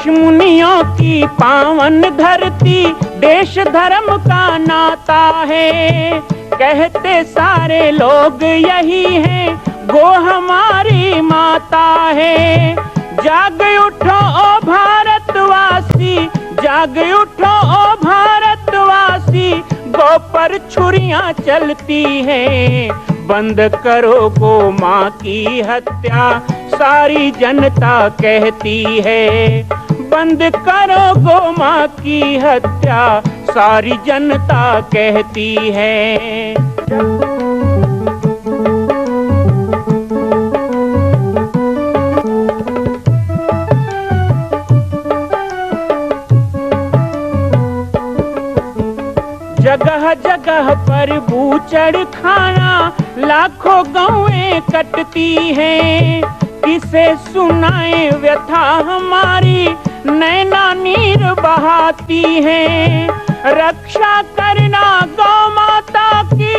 ऋषि मुनियों की पावन धरती, देश धर्म का नाता है। कहते सारे लोग यही हैं, गो हमारी माता है। जाग उठो ओ भारतवासी, जाग उठो ओ भारतवासी, गो पर छुरियां चलती हैं। बंद करो गो माँ की हत्या, सारी जनता कहती है। बंद करो गो माँ की हत्या, सारी जनता कहती है। जगह जगह पर बूचड़ खाना, लाखों गौएं कटती हैं। किसे सुनाए व्यथा हमारी, नैना नीर बहाती हैं। रक्षा करना गौ माता की,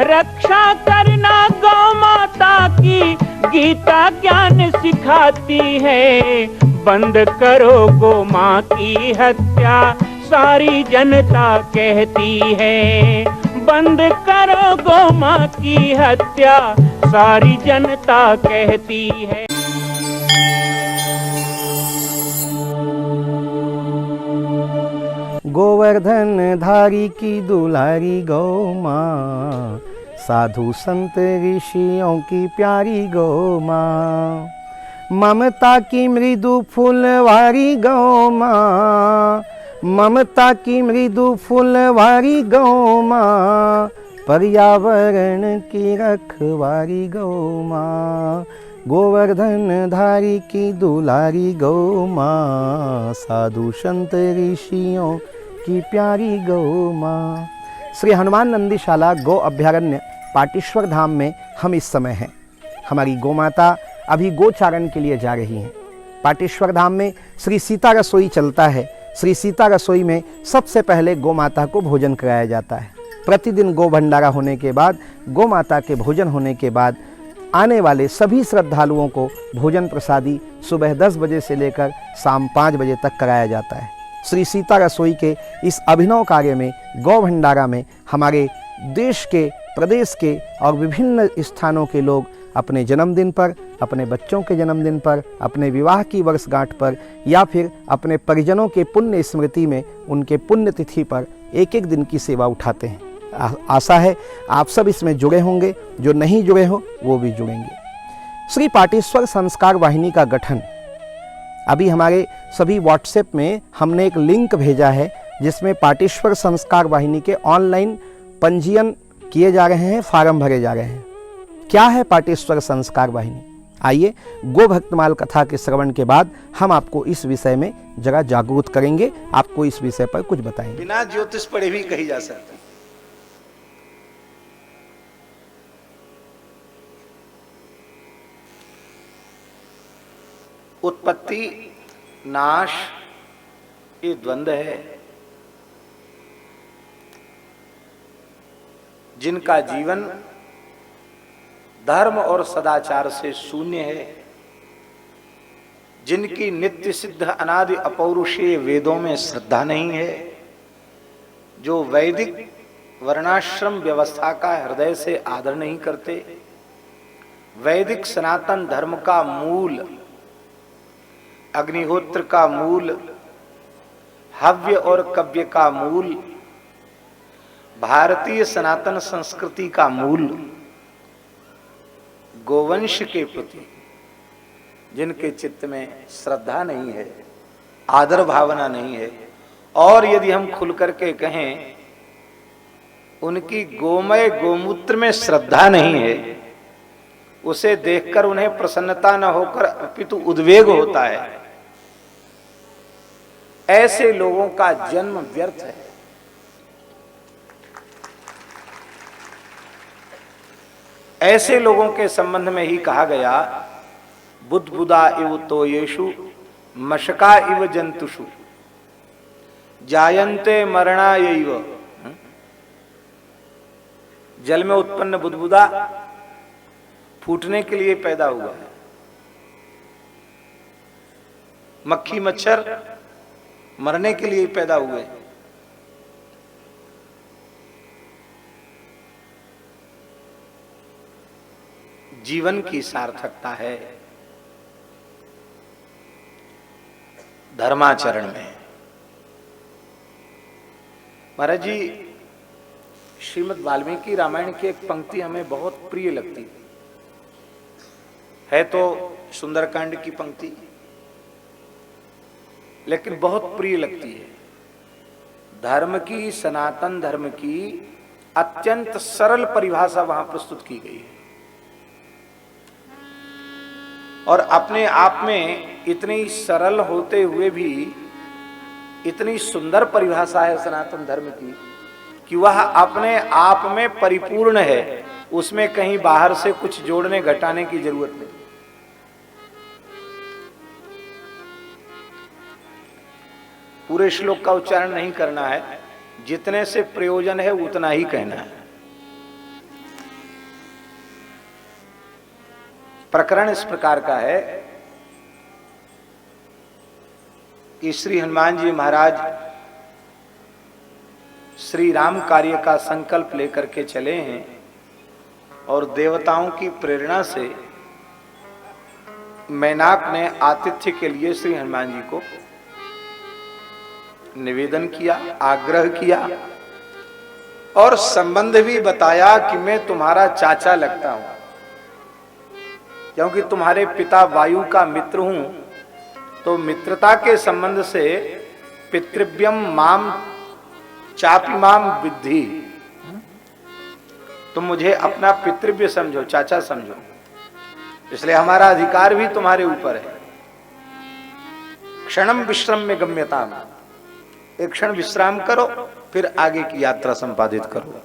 रक्षा करना गौ माता की, गीता ज्ञान सिखाती है। बंद करो गो माँ की हत्या, सारी जनता कहती है। बंद करो गो माँ की हत्या, सारी जनता कहती है। गोवर्धन धारी की दुलारी गौ माँ, साधु संत ऋषियों की प्यारी गौ माँ। ममता की मृदु फूलवारी गौ माँ, ममता की मृदु फूलवारी गौ माँ, पर्यावरण की रखवारी गौ माँ। गोवर्धन धारी की दुलारी गौ माँ, साधु संत ऋषियों की प्यारी गौ माँ। श्री हनुमान नंदीशाला गौ अभ्यारण्य पाटेश्वर धाम में हम इस समय हैं। हमारी गौ माता अभी गोचारण के लिए जा रही हैं। पाटेश्वर धाम में श्री सीता रसोई चलता है। श्री सीता रसोई में सबसे पहले गौ माता को भोजन कराया जाता है। प्रतिदिन गौ भंडारा होने के बाद, गौ माता के भोजन होने के बाद आने वाले सभी श्रद्धालुओं को भोजन प्रसादी सुबह 10 बजे से लेकर शाम 5 बजे तक कराया जाता है। श्री सीता रसोई के इस अभिनव कार्य में, गौ भंडारा में हमारे देश के, प्रदेश के और विभिन्न स्थानों के लोग अपने जन्मदिन पर, अपने बच्चों के जन्मदिन पर, अपने विवाह की वर्षगांठ पर या फिर अपने परिजनों के पुण्य स्मृति में उनके पुण्य तिथि पर एक एक दिन की सेवा उठाते हैं। आशा है आप सब इसमें जुड़े होंगे, जो नहीं जुड़े हो वो भी जुड़ेंगे। श्री पाटेश्वर संस्कार वाहिनी का गठन, अभी हमारे सभी व्हाट्सएप में हमने एक लिंक भेजा है जिसमें पाटेश्वर संस्कार वाहिनी के ऑनलाइन पंजीयन किए जा रहे हैं, फार्म भरे जा रहे हैं। क्या है पाटेश्वर संस्कार वाहिनी? आइए गो भक्तमाल कथा के श्रवण के बाद हम आपको इस विषय में जरा जागरूक करेंगे, आपको इस विषय पर कुछ बताएंगे। बिना ज्योतिष पढ़े भी कही जा सकती। उत्पत्ति नाश ये द्वंद्व है। जिनका जीवन धर्म और सदाचार से शून्य है, जिनकी नित्य सिद्ध अनादि अपौरुषेय वेदों में श्रद्धा नहीं है, जो वैदिक वर्णाश्रम व्यवस्था का हृदय से आदर नहीं करते, वैदिक सनातन धर्म का मूल, अग्निहोत्र का मूल, हव्य और कव्य का मूल, भारतीय सनातन संस्कृति का मूल, गोवंश के प्रति जिनके चित्त में श्रद्धा नहीं है, आदर भावना नहीं है, और यदि हम खुल करके कहें उनकी गोमय गोमूत्र में श्रद्धा नहीं है, उसे देखकर उन्हें प्रसन्नता न होकर अपितु उद्वेग होता है, ऐसे लोगों का जन्म व्यर्थ है। ऐसे लोगों के संबंध में ही कहा गया, बुद्बुदा इव तो येषु मशका इव जंतुषु जायन्ते मरणायैव। जल में उत्पन्न बुदबुदा फूटने के लिए पैदा हुआ है, मक्खी मच्छर मरने के लिए पैदा हुए। जीवन की सार्थकता है धर्माचरण में। महाराज जी, श्रीमद् वाल्मीकि रामायण की एक पंक्ति हमें बहुत प्रिय लगती है तो सुंदरकांड की पंक्ति, लेकिन बहुत प्रिय लगती है। धर्म की, सनातन धर्म की अत्यंत सरल परिभाषा वहां प्रस्तुत की गई है और अपने आप में इतनी सरल होते हुए भी इतनी सुंदर परिभाषा है सनातन धर्म की कि वह अपने आप में परिपूर्ण है, उसमें कहीं बाहर से कुछ जोड़ने घटाने की जरूरत नहीं। पूरे श्लोक का उच्चारण नहीं करना है, जितने से प्रयोजन है उतना ही कहना है। प्रकरण इस प्रकार का है कि श्री हनुमान जी महाराज श्री राम कार्य का संकल्प लेकर के चले हैं और देवताओं की प्रेरणा से मैनाक ने आतिथ्य के लिए श्री हनुमान जी को निवेदन किया, आग्रह किया और संबंध भी बताया कि मैं तुम्हारा चाचा लगता हूं क्योंकि तुम्हारे पिता वायु का मित्र हूं, तो मित्रता के संबंध से पितृव्यम माम चापी माम विद्धि, तुम मुझे अपना पितृव्य समझो, चाचा समझो, इसलिए हमारा अधिकार भी तुम्हारे ऊपर है। क्षणम विश्रम में गम्यता, एक क्षण विश्राम करो फिर आगे की यात्रा संपादित करो।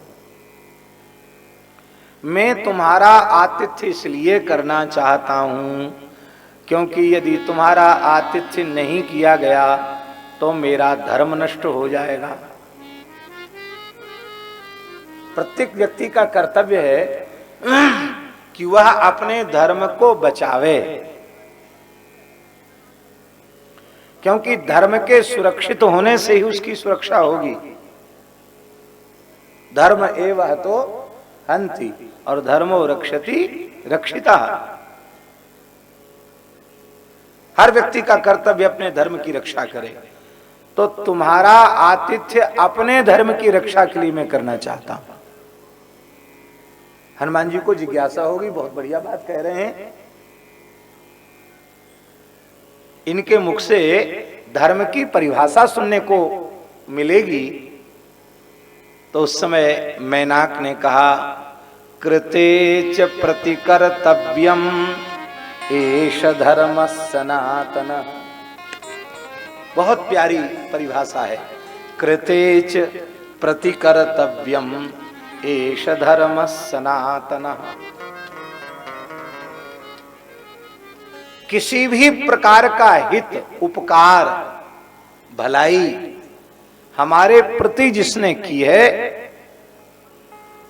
मैं तुम्हारा आतिथ्य इसलिए करना चाहता हूं क्योंकि यदि तुम्हारा आतिथ्य नहीं किया गया तो मेरा धर्म नष्ट हो जाएगा। प्रत्येक व्यक्ति का कर्तव्य है कि वह अपने धर्म को बचावे, क्योंकि धर्म के सुरक्षित होने से ही उसकी सुरक्षा होगी। धर्म एवं तो हन्ति और धर्मो रक्षति रक्षिता। हर व्यक्ति का कर्तव्य अपने धर्म की रक्षा करे, तो तुम्हारा आतिथ्य अपने धर्म की रक्षा के लिए मैं करना चाहता हूं। हनुमान जी को जिज्ञासा होगी, बहुत बढ़िया बात कह रहे हैं, इनके मुख से धर्म की परिभाषा सुनने को मिलेगी। तो उस समय मैनाक ने कहा, कृते च प्रतिकर्तव्यम एष धर्म सनातन। बहुत प्यारी परिभाषा है, कृते च प्रतिकर्तव्यम एष धर्म सनातन। किसी भी प्रकार का हित, उपकार, भलाई हमारे प्रति जिसने की है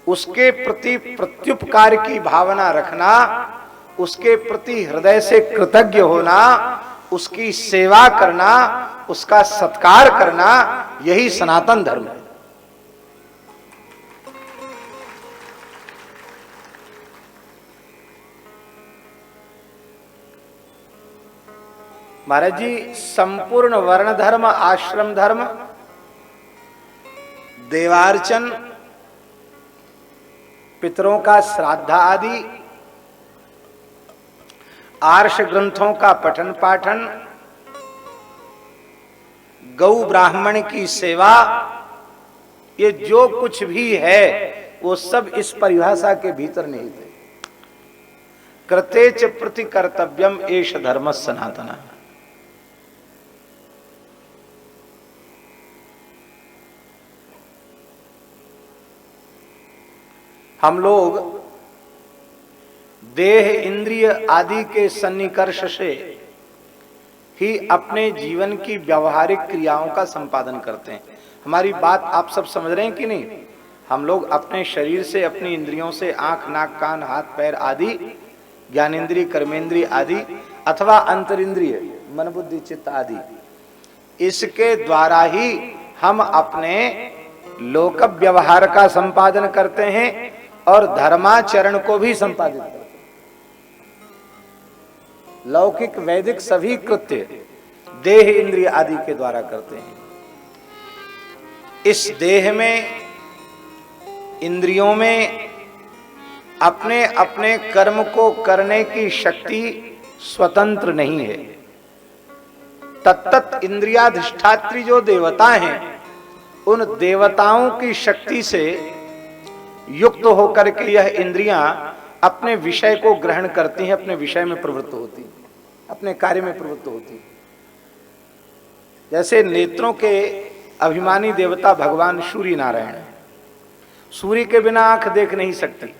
उसके प्रति प्रत्युपकार की भावना रखना, उसके प्रति हृदय से कृतज्ञ होना, उसकी सेवा करना, उसका सत्कार करना, यही सनातन धर्म है। महाराज जी, संपूर्ण वर्ण धर्म, आश्रम धर्म, देवार्चन, पितरों का श्राद्ध आदि, आर्ष ग्रंथों का पठन पाठन, गौ ब्राह्मण की सेवा, ये जो कुछ भी है वो सब इस परिभाषा के भीतर निहित है। कृते च प्रति कर्तव्यम एष धर्म सनातन। हम लोग देह, इंद्रिय आदि के सन्निकर्ष से ही अपने जीवन की व्यावहारिक क्रियाओं का संपादन करते हैं। हमारी बात आप सब समझ रहे हैं कि नहीं? हम लोग अपने शरीर से, अपनी इंद्रियों से, आंख, नाक, कान, हाथ, पैर आदि, ज्ञानेन्द्रिय, कर्मेंद्रिय आदि, अथवा अंतरिंद्रिय मन बुद्धि चित्त आदि, इसके द्वारा ही हम अपने लोक व्यवहार का संपादन करते हैं और धर्माचरण को भी संपादित करते हैं। लौकिक वैदिक सभी कृत्य देह इंद्रिय आदि के द्वारा करते हैं। इस देह में, इंद्रियों में अपने अपने कर्म को करने की शक्ति स्वतंत्र नहीं है। तत्त इंद्रियाधिष्ठात्री जो देवता हैं, उन देवताओं की शक्ति से युक्त होकर के यह इंद्रियां अपने विषय को ग्रहण करती हैं, अपने विषय में प्रवृत्त होती, अपने कार्य में प्रवृत्त होती। जैसे नेत्रों के अभिमानी देवता भगवान सूर्य नारायण है। सूर्य के बिना आंख देख नहीं सकती।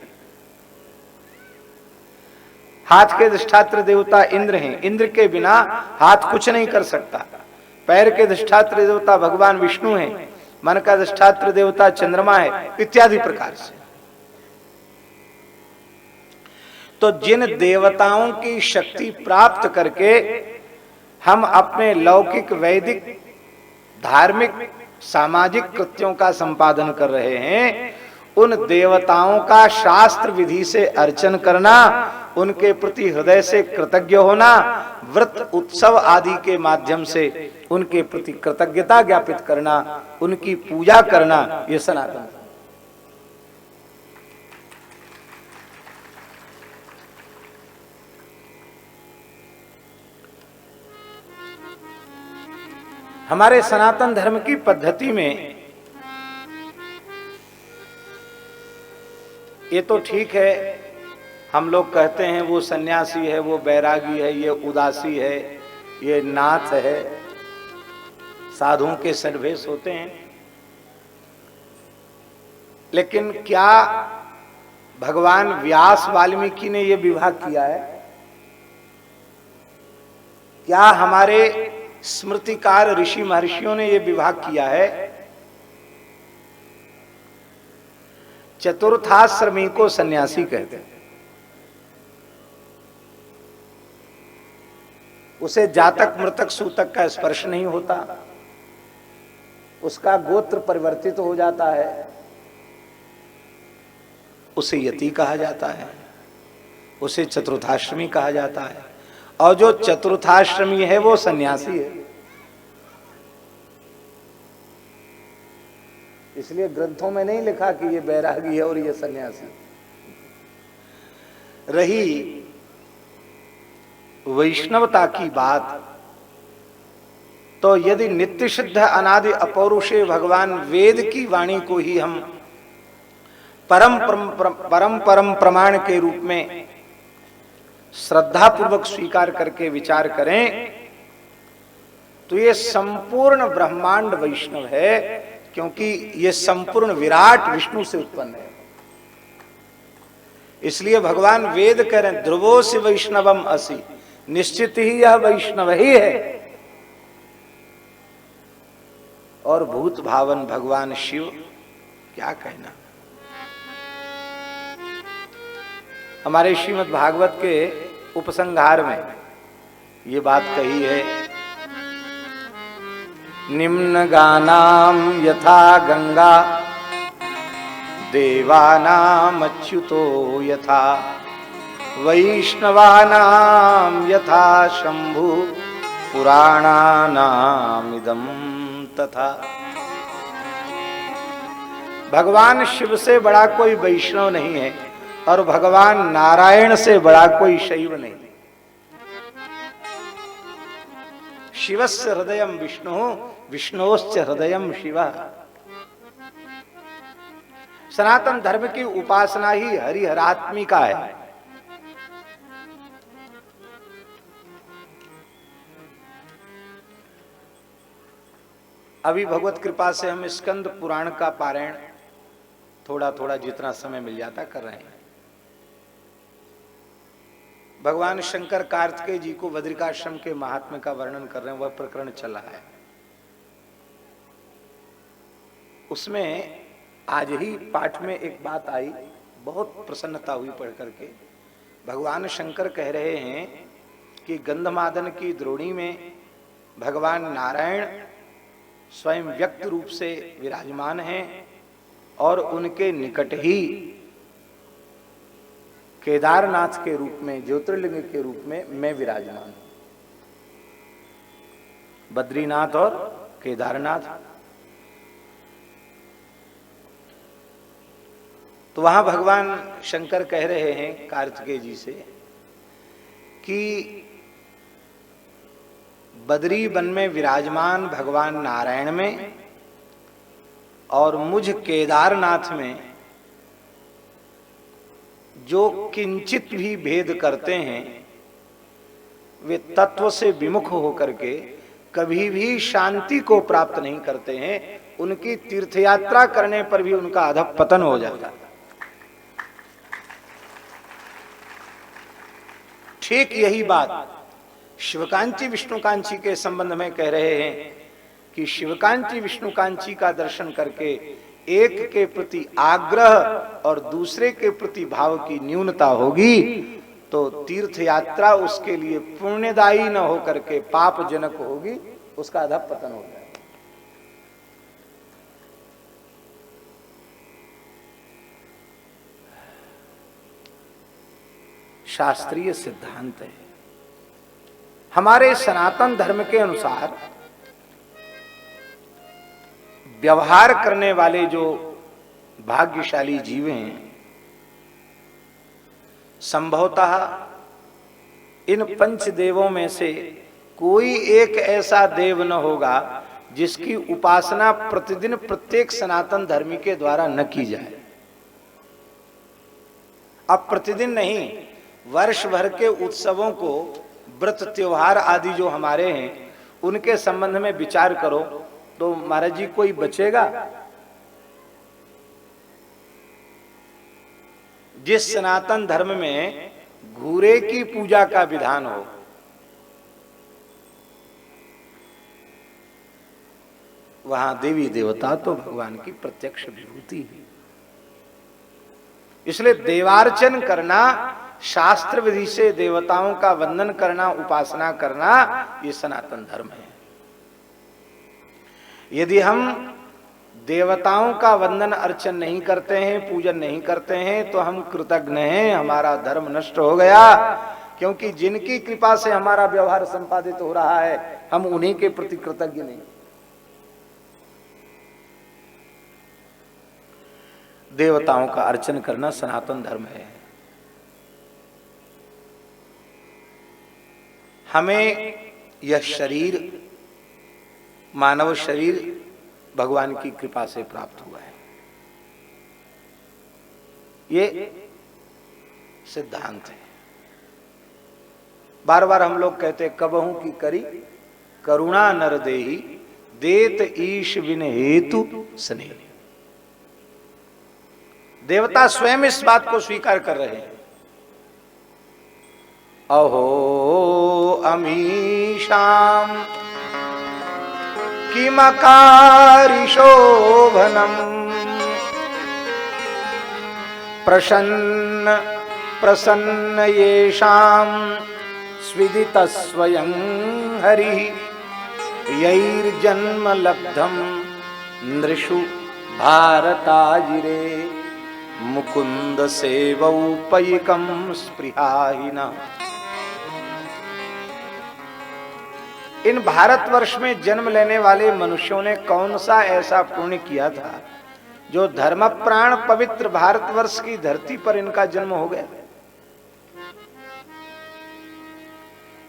हाथ के अधिष्ठात्र देवता इंद्र हैं, इंद्र के बिना हाथ कुछ नहीं कर सकता। पैर के अधिष्ठात्र देवता भगवान विष्णु हैं, मन का अधिष्ठात्र देवता चंद्रमा है, इत्यादि प्रकार से। तो जिन देवताओं की शक्ति प्राप्त करके हम अपने लौकिक वैदिक धार्मिक सामाजिक कृत्यों का संपादन कर रहे हैं, उन देवताओं का शास्त्र विधि से अर्चन करना, उनके प्रति हृदय से कृतज्ञ होना, व्रत उत्सव आदि के माध्यम से उनके प्रति कृतज्ञता ज्ञापित करना, उनकी पूजा करना, ये सनातन। हमारे सनातन धर्म की पद्धति में ये तो ठीक है, हम लोग कहते हैं वो सन्यासी है, वो बैरागी है, ये उदासी है, ये नाथ है, साधुओं के सन्वेश होते हैं। लेकिन क्या भगवान व्यास वाल्मीकि ने ये विभाग किया है? क्या हमारे स्मृतिकार ऋषि महर्षियों ने ये विभाग किया है? चतुर्थाश्रमी को सन्यासी कहते हैं। उसे जातक मृतक सूतक का स्पर्श नहीं होता, उसका गोत्र परिवर्तित हो जाता है, उसे यति कहा जाता है, उसे चतुर्थाश्रमी कहा जाता है। और जो चतुर्थाश्रमी है वो सन्यासी है। इसलिए ग्रंथों में नहीं लिखा कि ये बैरागी है और ये सन्यासी। रही वैष्णवता की बात, तो यदि नित्य सिद्ध अनादि अपौरुषे भगवान वेद की वाणी को ही हम परम प्रमाण के रूप में श्रद्धा पूर्वक स्वीकार करके विचार करें, तो ये संपूर्ण ब्रह्मांड वैष्णव है, क्योंकि ये संपूर्ण विराट विष्णु से उत्पन्न है। इसलिए भगवान वेद कह रहे हैं, ध्रुवो से वैष्णवम असि, निश्चित ही यह वैष्णव ही है। और भूत भावन भगवान शिव, क्या कहना। हमारे श्रीमद् भागवत के उपसंहार में ये बात कही है, निम्न गानाम यथा गंगा देवानाम अच्युतो यथा वैष्णवानाम यथा शंभु पुराणानाम इदम तथा। भगवान शिव से बड़ा कोई वैष्णव नहीं है और भगवान नारायण से बड़ा कोई शैव नहीं। शिवस्य हृदयम विष्णु, विष्णोश्च हृदयम शिव। सनातन धर्म की उपासना ही हरिहरात्मिका है। अभी भगवत कृपा से हम स्कंद पुराण का पारायण थोड़ा थोड़ा जितना समय मिल जाता कर रहे हैं। भगवान शंकर कार्तिकेय जी को बद्रिकाश्रम के महात्म्य का वर्णन कर रहे हैं, वह प्रकरण चल रहा है। उसमें आज ही पाठ में एक बात आई, बहुत प्रसन्नता हुई पढ़ करके। भगवान शंकर कह रहे हैं कि गंधमादन की द्रोणी में भगवान नारायण स्वयं व्यक्त रूप से विराजमान हैं और उनके निकट ही केदारनाथ के रूप में, ज्योतिर्लिंग के रूप में मैं विराजमान हूं। बद्रीनाथ और केदारनाथ। तो वहां भगवान शंकर कह रहे हैं कार्तिकेय जी से कि बद्री वन में विराजमान भगवान नारायण में और मुझ केदारनाथ में जो किंचित भी भेद करते हैं वे तत्व से विमुख होकर के कभी भी शांति को प्राप्त नहीं करते हैं। उनकी तीर्थयात्रा करने पर भी उनका अधःपतन हो जाता है। ठीक यही बात शिवकांची विष्णुकांची के संबंध में कह रहे हैं कि शिवकांची विष्णुकांची का दर्शन करके एक के प्रति आग्रह और दूसरे के प्रति भाव की न्यूनता होगी तो तीर्थ यात्रा उसके लिए पुण्यदायी न होकर के पाप जनक होगी, उसका अधःपतन हो जाएगा। शास्त्रीय सिद्धांत है। हमारे सनातन धर्म के अनुसार व्यवहार करने वाले जो भाग्यशाली जीव हैं, संभवतः इन पंच देवों में से कोई एक ऐसा देव न होगा जिसकी उपासना प्रतिदिन प्रत्येक सनातन धर्मी के द्वारा न की जाए। अब प्रतिदिन नहीं, वर्ष भर के उत्सवों को, व्रत त्योहार आदि जो हमारे हैं उनके संबंध में विचार करो तो महाराज जी कोई बचेगा? जिस सनातन धर्म में घूरे की पूजा का विधान हो, वहां देवी देवता तो भगवान की प्रत्यक्ष विभूति है। इसलिए देवार्चन करना, शास्त्र विधि से देवताओं का वंदन करना, उपासना करना, ये सनातन धर्म है। यदि हम देवताओं का वंदन अर्चन नहीं करते हैं, पूजन नहीं करते हैं तो हम कृतज्ञ हैं, हमारा धर्म नष्ट हो गया। क्योंकि जिनकी कृपा से हमारा व्यवहार संपादित हो रहा है, हम उन्हीं के प्रति कृतज्ञ नहीं। देवताओं का अर्चन करना सनातन धर्म है। हमें यह शरीर, मानव शरीर भगवान की कृपा से प्राप्त हुआ है, ये सिद्धांत है। बार बार हम लोग कहते कबहू की करी करुणा नर देही, देत ईश विन हेतु स्नेह। देवता स्वयं इस बात को स्वीकार कर रहे हैं। अहो अमीशाम किमकारि शोभनम, प्रसन्न प्रसन्न येषाम स्विदित स्वयं हरि, यैर्जन्म लब्धम नृषु भारताजिरे, मुकुंद सेवौपयिकम स्पृहाहिना। इन भारतवर्ष में जन्म लेने वाले मनुष्यों ने कौन सा ऐसा पुण्य किया था जो धर्म प्राण पवित्र भारतवर्ष की धरती पर इनका जन्म हो गया?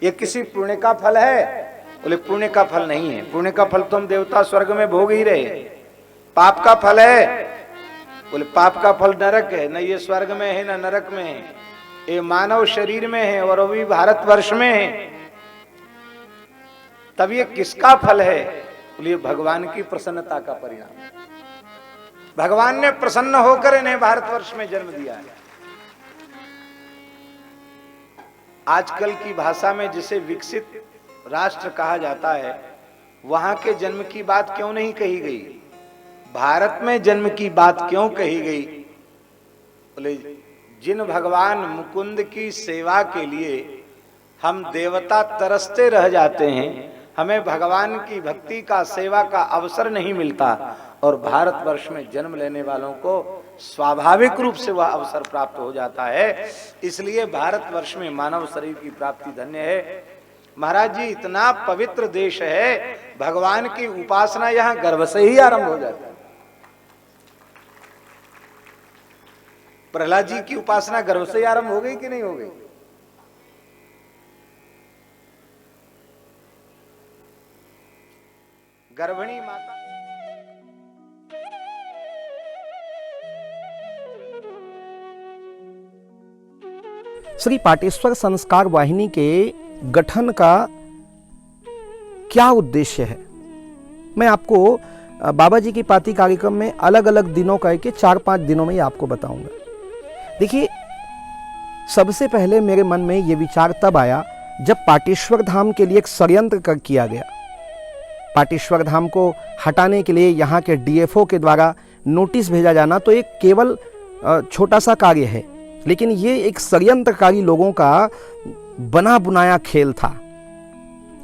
ये किसी पुण्य का फल है? बोले पुण्य का फल नहीं है। पुण्य का फल तो हम देवता स्वर्ग में भोग ही रहे। पाप का फल है? बोले पाप का फल नरक है। न ये स्वर्ग में है न नरक में है, ये मानव शरीर में है और अभी भारतवर्ष में है। तब ये किसका फल है? बोलिए भगवान की प्रसन्नता का परिणाम। भगवान ने प्रसन्न होकर इन्हें भारतवर्ष में जन्म दिया है। आजकल की भाषा में जिसे विकसित राष्ट्र कहा जाता है, वहां के जन्म की बात क्यों नहीं कही गई? भारत में जन्म की बात क्यों कही गई? बोले जिन भगवान मुकुंद की सेवा के लिए हम देवता तरसते रह जाते हैं, हमें भगवान की भक्ति का सेवा का अवसर नहीं मिलता, और भारतवर्ष में जन्म लेने वालों को स्वाभाविक रूप से वह अवसर प्राप्त हो जाता है। इसलिए भारतवर्ष में मानव शरीर की प्राप्ति धन्य है। महाराज जी, इतना पवित्र देश है, भगवान की उपासना यहाँ गर्भ से ही आरंभ हो जाती है। प्रहलाद जी की उपासना गर्भ से ही आरंभ हो गई कि नहीं हो गई? गर्भिणी माता श्री पाटेश्वर संस्कार वाहिनी के गठन का क्या उद्देश्य है, मैं आपको बाबा जी की पाती कार्यक्रम में अलग अलग दिनों का के 4-5 दिनों में ही आपको बताऊंगा। देखिए, सबसे पहले मेरे मन में यह विचार तब आया जब पाटेश्वर धाम के लिए एक षड्यंत्र किया गया। पाटेश्वर धाम को हटाने के लिए यहाँ के डीएफओ के द्वारा नोटिस भेजा जाना तो एक केवल छोटा सा कार्य है, लेकिन ये एक षड्यंत्रकारी लोगों का बना बुनाया खेल था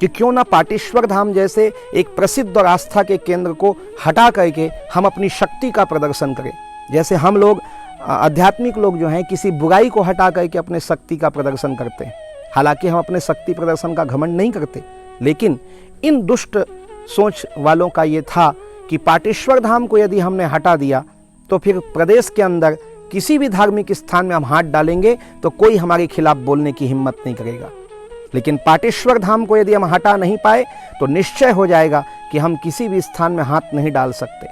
कि क्यों ना पाटेश्वर धाम जैसे एक प्रसिद्ध और आस्था के केंद्र को हटा करके हम अपनी शक्ति का प्रदर्शन करें। जैसे हम लोग आध्यात्मिक लोग जो हैं किसी बुराई को हटा करके अपने शक्ति का प्रदर्शन करते हैं। हालांकि हम अपने शक्ति प्रदर्शन का घमंड नहीं करते, लेकिन इन दुष्ट सोच वालों का ये था कि पाटेश्वर धाम को यदि हमने हटा दिया तो फिर प्रदेश के अंदर किसी भी धार्मिक स्थान में हम हाथ डालेंगे तो कोई हमारे खिलाफ बोलने की हिम्मत नहीं करेगा। लेकिन पाटेश्वर धाम को यदि हम हटा नहीं पाए तो निश्चय हो जाएगा कि हम किसी भी स्थान में हाथ नहीं डाल सकते।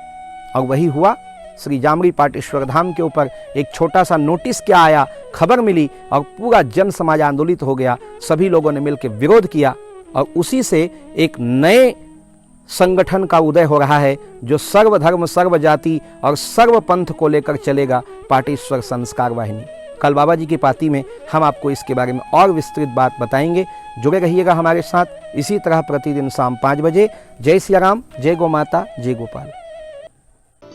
और वही हुआ। श्री जामरी पाटेश्वर धाम के ऊपर एक छोटा सा नोटिस क्या आया, खबर मिली और पूरा जन समाज आंदोलित हो गया। सभी लोगों ने मिलकर विरोध किया और उसी से एक नए संगठन का उदय हो रहा है जो सर्वधर्म, सर्व जाति और सर्व पंथ को लेकर चलेगा, पाटेश्वर संस्कार वाहिनी। कल बाबा जी की पाती में हम आपको इसके बारे में और विस्तृत बात बताएंगे। जुड़े रहिएगा हमारे साथ इसी तरह प्रतिदिन शाम 5 बजे। जय सिया राम, जय गो माता, जय गोपाल।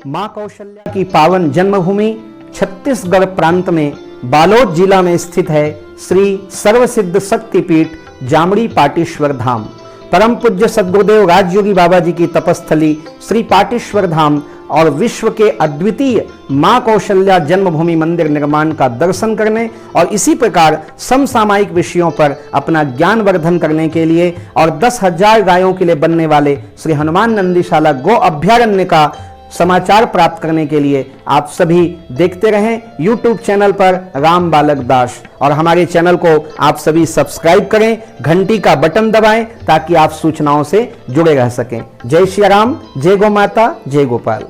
मां कौशल्या की पावन जन्मभूमि छत्तीसगढ़ प्रांत में बालोद जिला में स्थित है श्री सर्वसिद्ध शक्तिपीठ जामरी पाटेश्वर धाम। परम पूज्य सद्गुरुदेव राजयोगी बाबा जी की तपस्थली श्री पाटेश्वर धाम और विश्व के अद्वितीय मां कौशल्या जन्मभूमि मंदिर निर्माण का दर्शन करने और इसी प्रकार समसामयिक विषयों पर अपना ज्ञान वर्धन करने के लिए और 10,000 गायों के लिए बनने वाले श्री हनुमान नंदीशाला गो अभ्यारण्य का समाचार प्राप्त करने के लिए आप सभी देखते रहें YouTube चैनल पर राम बालक दास, और हमारे चैनल को आप सभी सब्सक्राइब करें, घंटी का बटन दबाएं ताकि आप सूचनाओं से जुड़े रह सकें। जय श्री राम, जय गो माता, जय गोपाल।